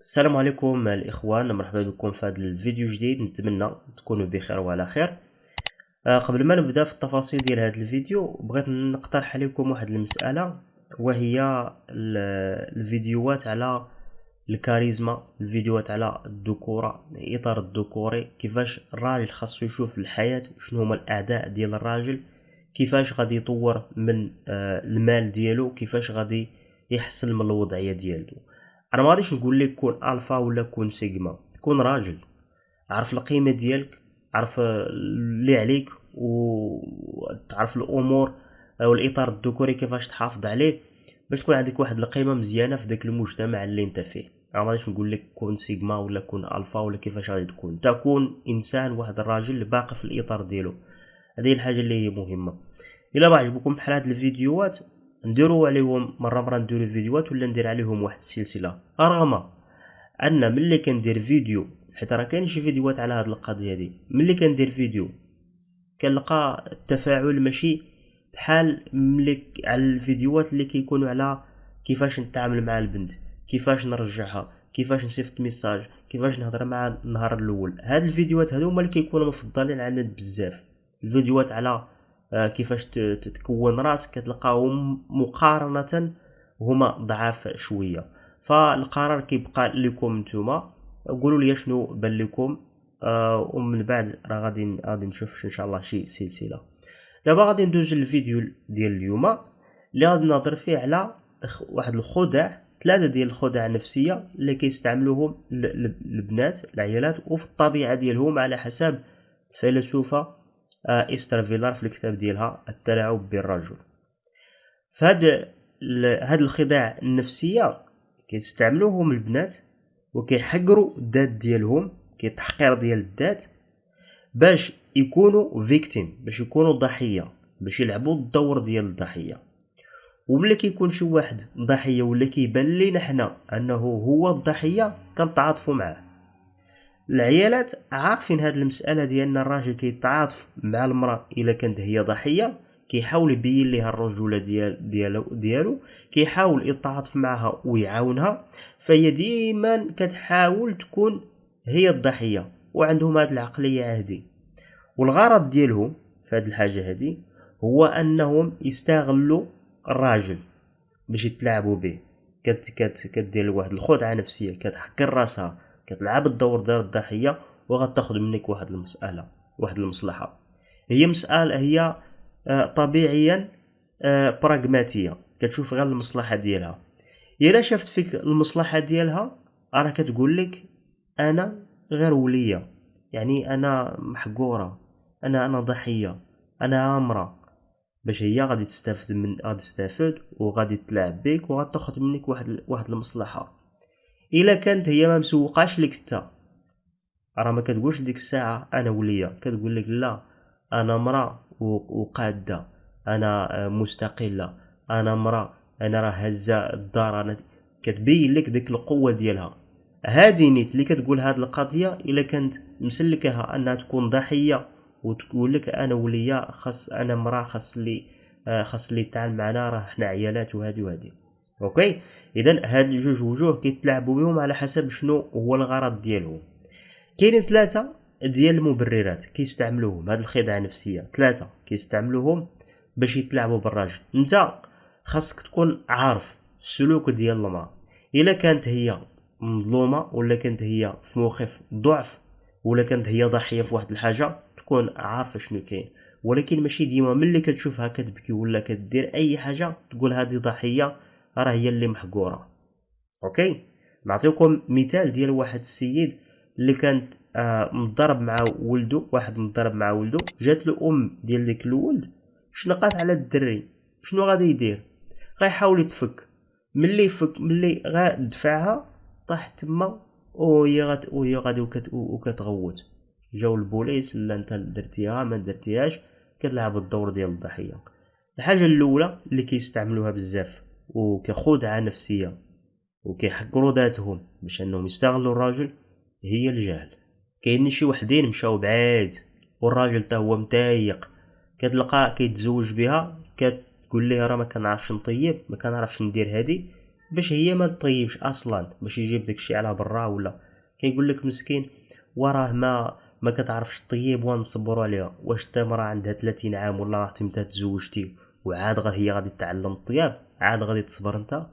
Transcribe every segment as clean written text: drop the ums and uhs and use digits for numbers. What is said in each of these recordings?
السلام عليكم الاخوان، مرحبا بكم في هذا الفيديو جديد. نتمنى تكونوا بخير وعلى خير. قبل ما نبدا في التفاصيل ديال هذا الفيديو بغيت نقترح عليكم واحد المساله، وهي الفيديوهات على الكاريزما، الفيديوهات على الذكوره، الاطار الذكوري، كيفاش الراجل خاصو يشوف الحياه، شنو هما الاعداء ديال الراجل، كيفاش غادي يطور من المال ديالو، كيفاش غادي يحسن من الوضعيه ديالو. انا ما غاديش نقول لك كون الفا ولا كون سيجما، كون راجل، عرف القيمه ديالك، عرف اللي عليك، وتعرف الامور او الاطار الذكوري كيفاش تحافظ عليه باش تكون عندك واحد القيمه مزيانه في داك المجتمع اللي انت فيه. انا ما غاديش نقول لك كون سيجما ولا كون الفا ولا كيفاش غادي تكون، تكون انسان، واحد الراجل اللي باقي في الاطار ديالو. هذه هي الحاجه اللي هي مهمه. الا ما عجبكم بحال هاد الفيديوهات نديروا عليهم مره نديروا فيديوهات ولا ندير عليهم واحد السلسله، رغم ان ملي كندير فيديو، حيت راه كاين شي فيديوهات على هاد القضيه دي، ملي كندير فيديو كنلقى التفاعل ماشي بحال ملي على الفيديوهات اللي كيكونوا على كيفاش نتعامل مع البنت، كيفاش نرجعها، كيفاش نصيفط ميساج، كيفاش نهضر مع النهار الاول. هاد الفيديوهات هادو هما اللي كيكونوا مفضلين على النت بزاف. الفيديوهات على كيفاش تكون راسك كتلقاهم مقارنه هما ضعاف شويه. فالقرار كيبقى لكم نتوما، قولوا لي شنو بان لكم. ومن بعد راه غادي نشوف ان شاء الله شي سلسله. دابا غادي ندوز للفيديو ديال اليوم اللي غادي نهضر فيه على واحد الخدع، ثلاثه ديال الخدع النفسيه اللي كيستعملوهم البنات، العيالات، وفي الطبيعه ديالهم على حسب الفيلسوفه إستر فيلار في الكتاب ديالها التلاعب بالرجل. هاد الخداع النفسيه كيستعملوهم البنات وكيحقروا الذات ديالهم، كيتحقير ديال الذات، باش يكونوا فيكتيم، باش يكونوا ضحيه، باش يلعبوا الدور ديال الضحيه. وملي كيكون شي واحد ضحيه ولا كيبان لينا حنا انه هو الضحيه كنتعاطفوا معاه. العيالات عارفين هاد المساله ديال ان الراجل كيتعاطف مع المراه الا كانت هي ضحيه، كيحاول يبين ليها الرجوله ديالو، كيحاول يتعاطف معها ويعاونها، فهي ديما كتحاول تكون هي الضحيه، وعندهم هاد العقليه هادي. والغرض ديالهم في هاد الحاجه هادي هو انهم يستغلوا الراجل باش يتلاعبوا به. كدير واحد الخدعه نفسيه، كتحكر راسها، كتلعب الدور ديال الضحيه، وغتاخذ منك واحد المساله، واحد المصلحه. هي مساله، هي طبيعيا براغماتيه، كتشوف غير المصلحه ديالها. الا شافت فيك المصلحه ديالها راه كتقول لك انا غير وليه، يعني انا محقوره، انا ضحيه، انا امره، باش هي غادي تستافد غادي تستافد وغادي تلعب بك وغتاخذ منك واحد المصلحه. الا كانت هي ما مسوقاش لك انت، راه ما كتقولش ديك الساعه انا وليه، كتقول لك لا، انا مرا وقاده، انا مستقله، انا مرا، انا راه هزه الدار، انا كتبين لك ديك القوه ديالها. هادي نيت اللي كتقول هاد القضيه الا كانت مسلكها انها تكون ضحيه وتقول لك انا وليه، خاص انا مرا، خاص اللي يتعامل معنا، راه حنا عيالات وهادي. اوكي، اذا هاد الجوج وجوه كيتلعبوا بهم على حسب شنو هو الغرض ديالهم. كاينين ثلاثه ديال المبررات كيستعملوهم، هاد الخدعه النفسيه ثلاثه كيستعملوهم باش يتلاعبوا بالراجل. انت خاصك تكون عارف السلوك ديال المراه، الا كانت هي مظلومه ولا كانت هي في موقف ضعف ولا كانت هي ضحيه في واحد الحاجه، تكون عارفه شنو كاين. ولكن ماشي ديما ملي كتشوفها كتبكي ولا كدير اي حاجه تقول هذه ضحيه، راه هي اللي محقوره. اوكي، نعطيكم مثال ديال واحد السيد اللي كانت مضرب مع ولده، واحد مضرب مع ولده، جات له ام ديال ديك الولد، شنقات على الدري. شنو غادي يدير؟ غيحاول يتفك. ملي يفك، ملي دفعها طاحت تما، وهي غادي وكتغوت. جاو البوليس، لا انت درتيها ما درتيهاش، كتلعب الدور ديال الضحيه. الحاجه الاولى اللي كيستعملوها بزاف وكخدعه نفسيه وكيحقروا ذاتهم باش انهم يستغلوا الراجل، هي الجهل. كاين شي وحدين مشاو بعيد والراجل تا هو متايق، كتلقى كيتزوج بها، كتقول ليه راه ما كنعرفش نطيب، ما كنعرفش ندير هادي، باش هي ما تطيبش اصلا، باش يجيب داكشي على برا، ولا كيقول لك مسكين وراه ما كتعرفش طيب ونصبروا عليها. واش انت مرا عندها 30 عام ولا راحتي انت تزوجتي وعاد هي غادي تتعلم الطياب، عاد غادي تصبر انت؟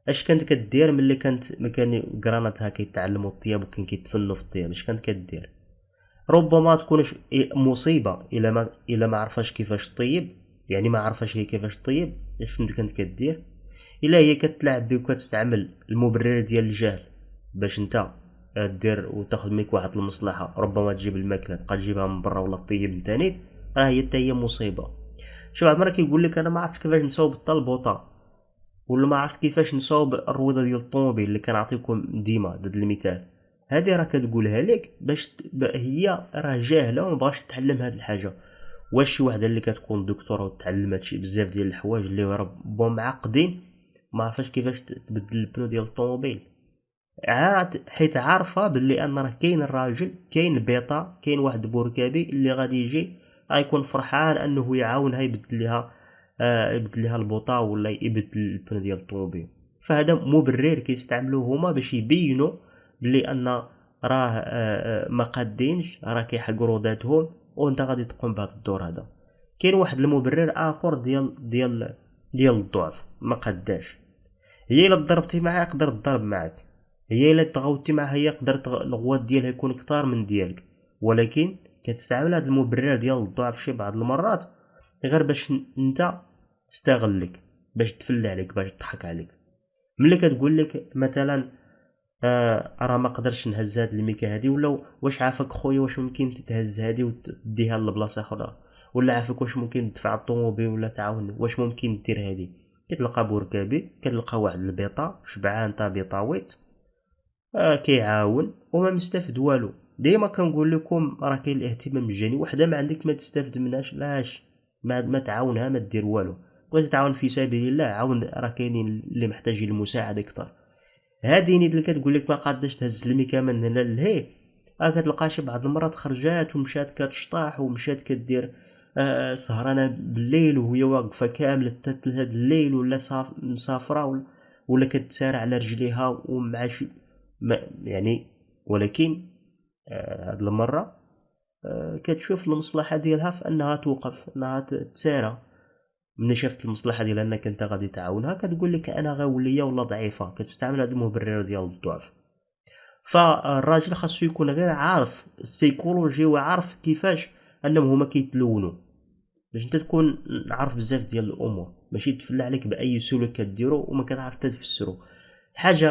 اش كانت كدير ملي ما كان قرانتها كيتعلموا الطياب وكان كيتفنوا في الطياب؟ اش كانت كدير؟ ربما تكونش مصيبه الا ما عرفاش كيفاش طيب، يعني ما عرفاش هي كيفاش طيب. شنو كانت كدير؟ الا هي كتلعب بك وكتستعمل المبرر ديال الجهل باش انت دير وتاخذ منك واحد المصلحه، ربما تجيب الماكله تبقى تجيبها من برا ولا طيب نتاني، راه هي حتى هي مصيبه. شوف عمرك كيقول لك انا ما عرفت كيفاش نصاوب الطلبوطه، ولا ما عرفت كيفاش نصاوب الرويضه ديال الطوموبيل اللي كنعطيكم ديما ضد المثال. هذه راه كتقولها لك باش هي راه جاهله وما بغاش تتعلم هذه الحاجه. واش شي وحده اللي كتكون دكتوره وتعلم هادشي بزاف ديال الحوايج اللي راه معقدين ما عرفاش كيفاش تبدل البنو ديال الطوموبيل؟ حيت عارفه باللي ان راه كاين الراجل، كاين البيطه، كاين واحد بوركابي اللي غادي يجي غيكون فرحان انه يعاونها يبدل لها البوطه ولا يبدل البنو ديال الطوموبيل. فهذا مبرر كيستعملوه هما باش يبينوا بلي ان راه ما قادينش، راه كيحقروا ذاتهم وانت غادي تقوم بهذا الدور هذا. كاين واحد المبرر اخر ديال الضعف، ما قداش. هي الا ضربتي معها يقدر تضرب معك، هي الا تغوتي معها هي يقدر الغوات ديالها يكون كتار من ديالك، ولكن كتستعمل هذا المبرر ديال الضعف شي بعض المرات غير باش انت تستغلك، باش تفلى عليك، باش تضحك عليك. ملي كتقول لك مثلا راه ما قدرش نهز هاد الميكا هادي، ولا واش عافاك خويا واش ممكن تهز هادي وتديها لبلاصه اخرى، ولا عافاك واش ممكن تدفع الطوموبيل ولا تعاون، واش ممكن دير هادي. كتلقى بوركابي، كتلقى واحد البيطه شبعان طا بيطاويط كيعاون وما مستفد والو. ديما كنقول لكم راه كاين الاهتمام الجاني، وحده ما عندك ما تستافد منهاش، لاش ما تعاونها، ما دير والو. بغيتي تعاون في سبيل الله عاون، راه كاينين اللي محتاجين المساعده اكثر. هادي نيت اللي كتقول لك ما قادش تهز الميكا من هنا لهيه، كتلقى شي بعض المرات خرجات ومشات كتشطاح ومشات كدير سهرانه بالليل وهي واقفه كامله حتى 3 الليل، ولا مسافره ولا كتسارع على رجليها ومع شي يعني. ولكن هاد المره كتشوف المصلحه ديالها في انها توقف، انها تسارع. ملي شافت المصلحه ديال انك انت غادي تعاونها كتقول لك انا غاوليه ولا ضعيفه، كتستعمل هذا المبرر ديال الضعف. فالراجل خاصو يكون غير عارف السيكولوجي وعارف كيفاش انهم هما كيتلونوا، باش انت تكون عارف بزاف ديال الامور، ماشي تفلى عليك باي سلوك كديرو وما كتعرف تفسرو. الحاجه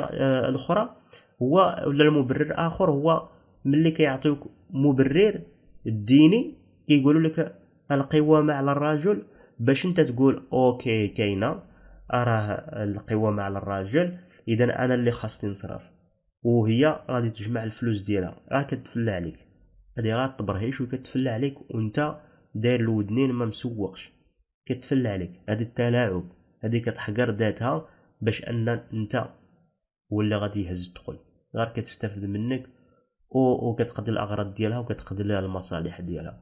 الاخرى هو ولا المبرر اخر هو ملي كيعطيوك مبرر الديني كيقولوا لك القوامه على الرجل، باش انت تقول اوكي كاينه راه القوامه على الراجل، اذا انا اللي خاصني نصرف، وهي غادي تجمع الفلوس ديالها راه كتفلى عليك. هادي غا تبرهيش وكتفلى عليك وانت داير الودنين ما مسوقش، كتفلى عليك. هادي التلاعب، هادي كتحقر ذاتها باش ان انت ولا غادي يهز الدخل، غير كتستافد منك وكتقضي الاغراض ديالها وكتقضي لها المصالح ديالها.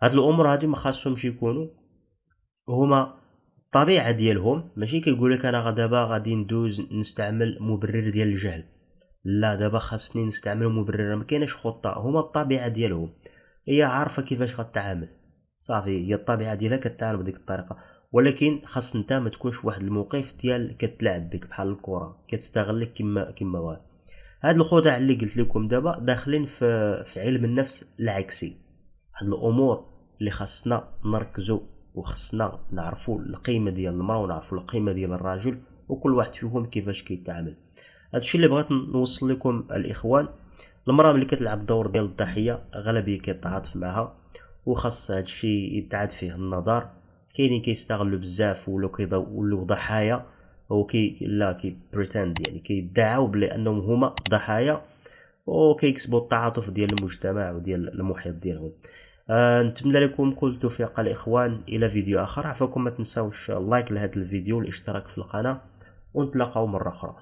هاد الامور هادي ما خاصهمش يكونوا هما الطبيعه ديالهم. ماشي كيقول لك انا دابا غادي ندوز نستعمل مبرر ديال الجهل، لا دابا خاصني نستعمل مبرر، ما كايناش خطه، هما الطبيعه ديالهم، هي عارفه كيفاش غتعامل صافي، هي الطبيعه ديالها كتعامل بديك الطريقه. ولكن خاص انت ما تكونش في واحد الموقف ديال كتلعب بك بحال الكره كتستغلك كما واه. هاد الخدع اللي قلت لكم دابا داخلين في علم النفس العكسي، هاد الامور اللي خاصنا نركزوا وخصنا نعرفوا القيمه ديال المراه ونعرفوا القيمه ديال الرجل، وكل واحد فيهم كيفاش كيتعامل. هادشي اللي بغيت نوصل لكم الاخوان. المراه ملي كتلعب دور ديال الضحيه غالبيه كيتعاطف معها، وخاص هادشي يتعاد فيه النظر. كاينين كيستغلوا بزاف ولو ضحايا لا كي بريتند، يعني كيدعوا بلي انهم هما ضحايا وكيكسبوا التعاطف ديال المجتمع وديال المحيط ديالهم. نتمنى لكم كل التوفيق الاخوان، الى فيديو اخر. عفاكم ما تنساوش اللايك لهذا الفيديو والاشتراك في القناه، ونتلاقاو مره اخرى.